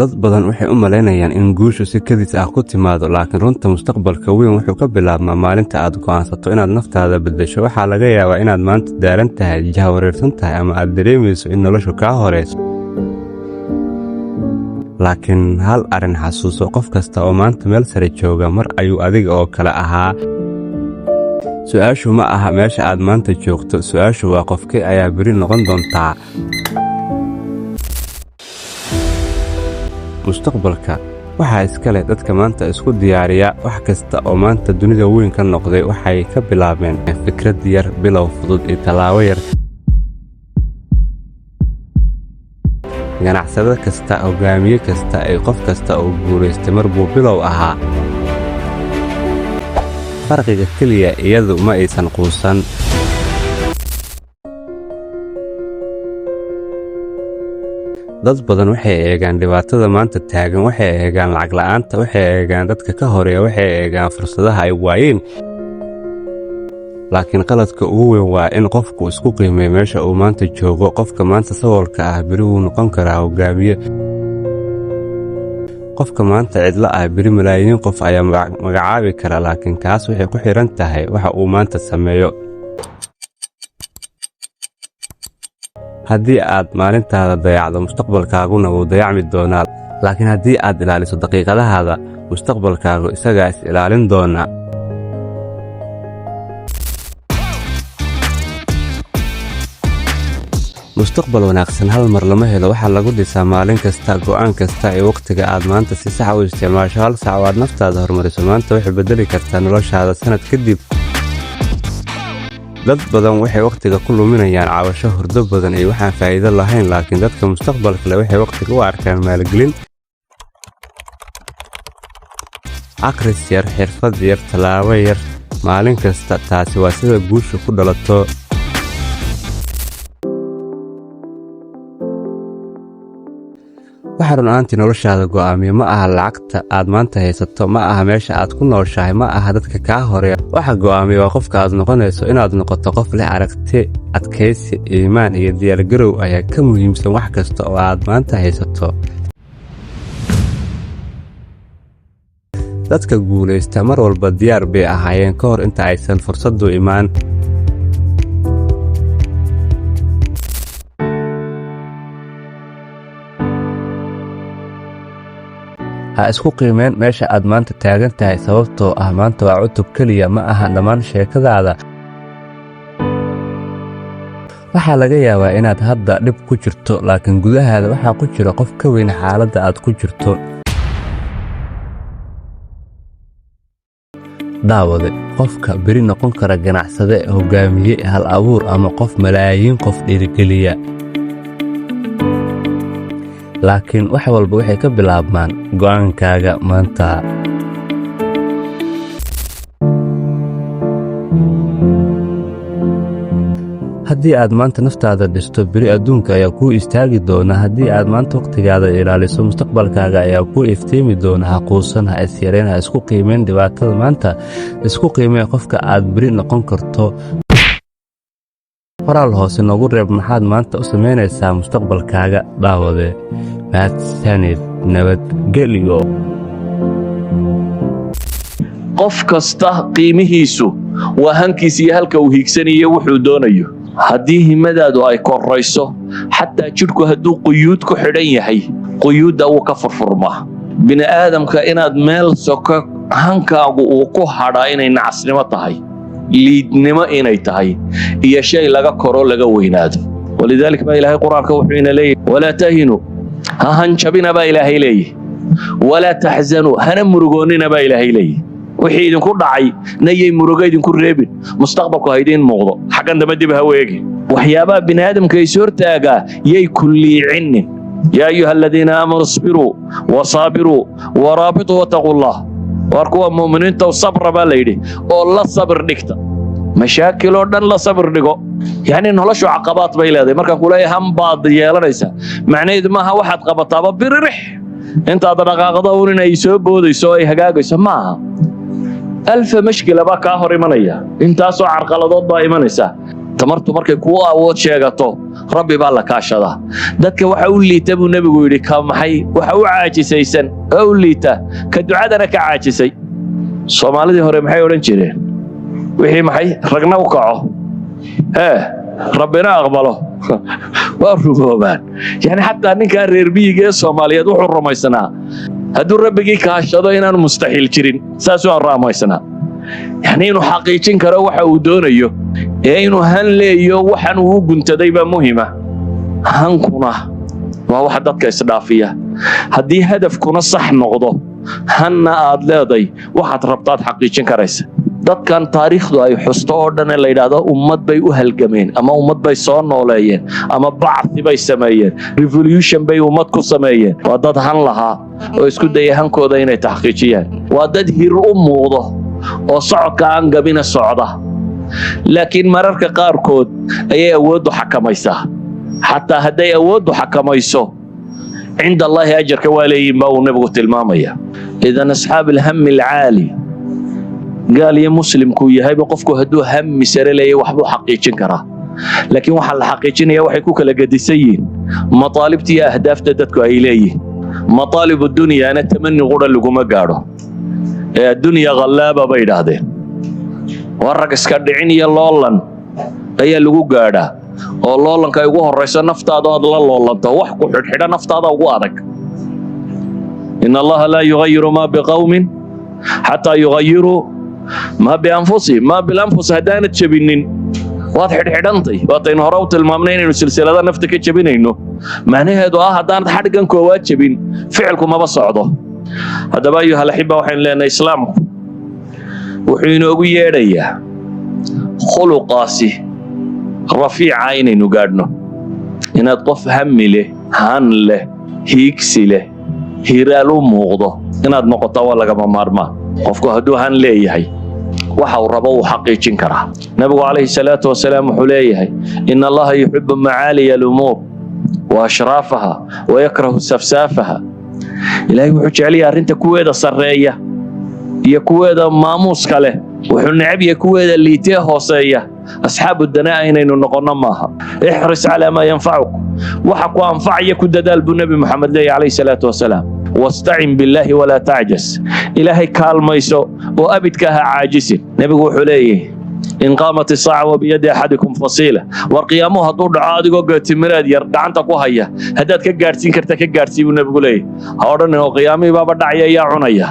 dad badan waxay u maleynayaan in guushu si kadis ah ku timaado, laakiin runta mustaqbalka weyn wuxuu ka bilaabmaa maalinta aad go'aansato inaad naftaada beddesho. Waxaa laga yaabaa inaad maanta daaran tahay, jahawareersan tahay, ama aad dareemayso in noloshu kaa horeyso. laakiin hal arrin xasuuso, qof kasta oo maanta meel sare jooga mar ayuu adiga oo kale ahaa. su'aashu ma aha meesha aad maanta joogto, su'aashu waa qofkee ayaa beri noqon doontaa. mustaqbalka waxaa iska leh dadka maanta isku diyaariya. wax kasta oo maanta dunida weyn ka noqday waxay ka bilaabeen fikrad yar, bilow fudud iyo tallaabo yar. ganacsade kasta, hogaamiye kasta iyo qof kasta oo guulaystay mar buu bilow ahaa. farqiga keliya iyadu ma aysan quusan. dad badan waxay eegaan dhibaatada maanta taagan, waxay eegaan lacag la'aanta, waxay eegaan dadka ka horeeya, waxay eegaan fursadaha ay waayeen. laakiin qaladka ugu weyn waa in qofku isku qiimeeyo meesha uu maanta joogo. qofka maanta saboolka ah beri wuu noqon karaa hogaamiye. qofka maanta cidla ah beri malaayiin qof ayaa magacaabi kara, laakiin kaas waxay ku xiran tahay waxa uu maanta sameeyo. haddii aad maalintaada dayacdo, mustaqbalkaaguna wuu dayacmi doonaa. laakiin haddii aad ilaaliso daqiiqadahaada, mustaqbalkaagu isagaa is ilaalin doona. mustaqbal wanaagsan hal mar lama helo, waxaa lagu dhisaa maalin kasta, go'aan kasta iyo wakhtiga aad maanta si sax u isticmaasho. hal sac oo aad naftaada horumariso maanta waxay beddeli kartaa noloshaada sanad kadib. dad badan waxay wakhtiga ku luminayaan caawasho, hurdo badan iyo waxaan faa'iido lahayn, laakiin dadka mustaqbalka leh waxay wakhtiga u arkaan maalgelin. akhris yar, xirfad yar, tallaabo yar maalin kasta, taasi waa sida guushu ku dhalato. waxa run ahaantii noloshaada go'aamiya ma aha lacagta aad maanta haysato, ma aha meesha aad ku nooshahay, ma aha dadka kaa horeeya. waxa go'aamiya waa qofka aad noqonayso. inaad noqoto qof leh aragti, adkaysi, iimaan iyo diyaargarow ayaa ka muhiimsan wax kasta oo aad maanta haysato. dadka guulaysta mar walba diyaar bay ahaayeen ka hor inta aysan fursaddu imaan. ha isku qiimeen meesha aad maanta taagan tahay, sababtoo ah maanta waa cutub keliya, ma aha dhammaan sheekadaada. waxaa laga yaabaa inaad hadda dhib ku jirto, laakiin gudahaada waxaa ku jira qof ka weyn xaaladda aad ku jirto. daawade, qofka beri noqon kara ganacsade, hogaamiye, hal abuur ama qof malaayiin qof dhiirigeliya. laakiin wax walba waxay ka bilaabmaan go'aankaaga maanta. haddii aad maanta naftaada dhisto, beri adduunka ayaa kuu istaagi doona. haddii aad maanta wakhtigaada ilaaliso, mustaqbalkaaga ayaa kuu iftiimi doona. ha quusan, ha isyarayn, ha isku qiimeyn dhibaatada maanta. isku qiimee qofka aad beri noqon karto. qoraal hoose noogu reeb maxaad maanta u samaynaysaa mustaqbalkaaga. daawade, mahadsanid, nabadgelyo. qof kasta qiimihiisu waa hankiisa iyo halka uu hiigsanayo wuxuu doonayo. haddii himadaadu ay korayso, xataa jidhku hadduu quyuud ku xidhan yahay, quyuudda wuu ka furfurmaa. bini aadamka inaad meel soko hankaagu uu ku hadhaa inay nacasnimo tahay, liidnimo inay tahay, iyo shay laga koro laga weynaado. walidaalika baa ilaahay quraanka wuxuu ina leeyahay walaa tahinu, ha hanjabina baa ilaahay leeyahay, walaa taxzanu, hana murugoonnina baa ilaahay leeyahay. wixii idinku dhacay nayay murugo idinku reebin, mustaqbalku ha idiin muuqdo, xaggan dambe dib ha weegin. waxyaabaha bini aadamka is hortaagaa yay ku liicinin. yaa ayuha aladiina aamanuu isbiruu wasaabiruu waraabituu wattaquu llah. waar kuwa mu'miniinta sabra baa layidhi oo la sabir dhigta. mashaakil oo dhan la sabir dhigo. yacni noloshu caqabaad bay leedahay. markaan ku leeyahay han baad yeelanaysaa, macnaheedu maaha waxaad qabataaba biririx intaad dhaqaaqdo uun inay soo boodayso oo ay hagaagayso maaha. alfa mashkila baa kaa hor imanaya, intaasoo carqaladood baa imanaysa. tamartu markay kuu awood sheegato rabbi baa la kaashadaa. dadka waxa u liita buu nebigu yidhi ka maxay waxa u caajisaysan oo u liita ka ducadana ka caajisay. soomaalidii hore maxay odhan jireen wixii maxay ragna u kaco rabbina aqbalo waa rumoobaan. yani xataa ninkaa reer miyiga ee soomaaliyeed wuxuu rumaysanaa hadduu rabbigii kaashado inaanu mustaxiil jirin. saasuu aan rumaysanaa, yani inuu xaqiijin karo waxa uu doonayo ee inuu han leeyo waxan uu u guntaday baa muhima. hankuna waa wax dadka isdhaafiya. haddii hadafkuna sax noqdo hanna aad leeday waxaad rabtaad xaqiijin karaysa. dadkan taariikhdu ay xusto oo dhan la yidhaahdo ummad bay u halgameen ama ummad bay soo nooleeyeen ama bacthi bay sameeyeen, revolution bay ummad ku sameeyeen. waa dad han lahaa oo isku daya hankooda inay taxqiijiyaan. waa dad hir u muuqdo oo socodka aan gabina socda, laakiin mararka qaarkood ayay awooddu xakamaysaa. xataa hadday awooddu xakamayso cinda allaahi ajarka waa leeyihin baa uu nebigu tilmaamaya. idan asxaab alhammi alcaali gaal iyo muslimkuu yahayba qofku hadduu hammi sare leeyahay waxbuu xaqiijin karaa. laakiin waxaa la xaqiijinaya waxay ku kala gedisan yihiin mataalibta iyo ahdaafta dadku ay leeyihiin. mataalib dunyaana tamani qura laguma gaadho ee addunya khallaaba bay idhaahdeen. waa rag iska dhicin iyo loolan ayaa lagu gaadhaa, oo loolanka ay ugu horayso naftaada aad la loolanto. wax ku xidhxidha naftaada ugu adag. in allaha laa yugayiru maa biqawmin xataa yugayiruu maa bianfusihim. maa bilanfus haddaanad jebinin waad xidhxidhantay. waataynu hore u tilmaamnay inaynu silsilada nafta ka jebinayno. macnaheedu haddaanad xadhgan koowaad jebin ficilku maba socdo. haddaba ayuha alaxiba waxaynu leenahay islaamku wuxuu inoogu yeedhayaa khuluqaasi rafiica inaynu gaadhno. inaad qof hammi leh, han leh, hiigsi leh, hiraal u muuqdo inaad noqoto waa lagama maarmaa. qofku hadduu han leeyahay waxa uu rabo uu xaqiijin karaa. nabigu calayhi salaatu wasalaam wuxuu leeyahay in allaha yuxibu macaaliya alumuur wa ashraafaha wa yakrahu safsaafaha. ilaahay wuxuu jecel yahay arrinta kuweeda sarreeya iyo kuweeda maamuuska leh, wuxuu necab yahay kuweeda liitee hooseeya. asxaabu danaa inaynu noqonno maaha. ixris calaa maa yanfacuk, waxa ku anfacaya ku dadaal buu nebi moxamed leeyahy calayhi salaatu wasalaam. wastacin billaahi walaa tacjas, ilaahay kaalmayso oo abidka ha caajisin. nebigu wuxuu leeyahay in qaamat isaaca wa biyadi axadikum fasiila. war qiyaamuhu hadduu dhaco adigoo geetimireed yar gacanta ku haya haddaad ka gaadhsiin karta ka gaadhsii buu nebigu leeyahy. ha odhanin oo qiyaamihii baaba dhacya yaa cunaya.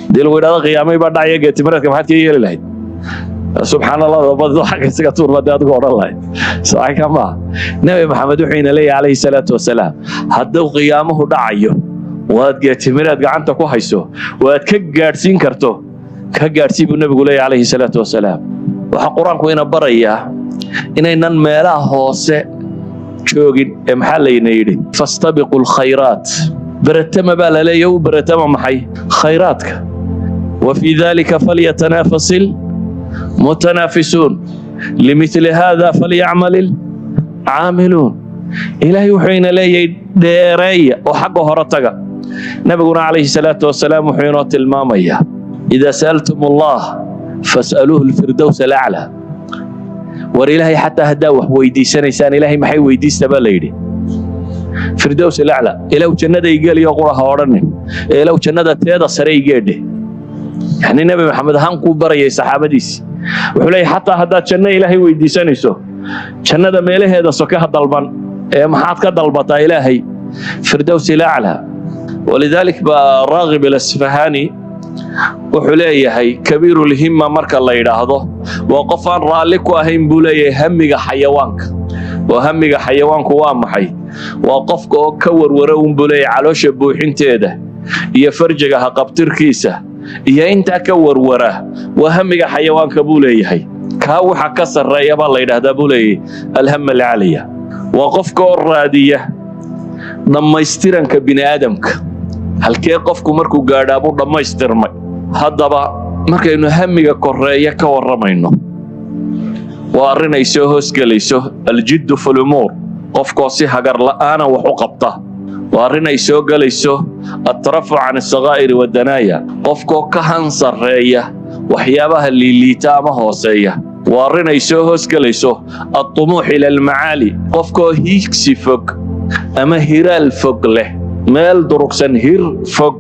hadii lagu yidhahdo qiyaamihii baa dhacya geetimireedka maxaad ka yeeli lahayd? subxaan allah, dabadu xagga isaga tuur baad adigu odhan lahayd. saxiixa maaha. nebi maxamed wuxuu ina leeyahay calayhi salaatu wasalaam hadduu qiyaamuhu dhacayo waad geetimireed gacanta ku hayso waad ka gaadhsiin karto ka gaadhsii buu nebigu leeyahy calayhi salaatu wasalaam. waxaa qur-aanku ina barayaa inaynan meelaha hoose joogin ee maxaa layna yidhi fastabiqu lkhayraat. beretama baa la leeyahy. u beretama maxay? khayraadka. wa fii dalika falyatanaafasil mutanaafisuun limili haada falyacmal ilcaamiluun. ilaahay wuxuu ina leeyahay dheereeya oo xagga hore taga. nabiguna calayhi salaatu wasalaam wuxuu inoo tilmaamayaa idaa sa'altum allah fas'aluuhu alfirdows alaclaa. war ilaahay xataa haddaa wax weydiisanaysaan ilaahay maxay weydiista baa la yidhi firdows alaclaa. ilaw jannada igeliyo qura ha odhanin, ilaw jannada teeda sare igeedhe. yani nebi maxamed hankuu barayay saxaabadiisi. wuxuu leeyahay xataa haddaad janno ilaahay weydiisanayso jannada meelaheeda soke ha dalban ee maxaad ka dalbataa ilaahay firdows alaclaa. walidalik baa raagib alasfahani wuxuu leeyahay kabiiru lhimma marka la yidhaahdo waa qof aan raalli ku ahayn buu leeyahay hamiga xayawaanka. oo hamiga xayawaanku waa maxay? waa qofka oo ka warwara unbuu leeyahay caloosha buuxinteeda iyo farjiga haqabtirkiisa iyo intaa ka warwara. waa hamiga xayawaanka buu leeyahay. kaa waxa ka sarreeya baa la yidhaahdaa buu leeyahay alham alcaliya. waa qofka oo raadiya dhammaystiranka bini aadamka. halkee qofku markuu gaadhaa buu dhammaystirmay. haddaba markaynu hamiga koreeya ka warramayno waa arrin ay soo hoosgelayso aljiddu fi lumuur, qofkoo si hagar la'aana wax u qabta. waa arrin ay soo gelayso altarafuc can asakaa'iri waddanaaya, qofkoo ka han sarreeya waxyaabaha liiliita ama hooseeya. وارن أي سوهوس كليسو الطموح إلى المعالي قفكو هيكسي فوق أما هيرال فوق له مال دروكسن هير فوق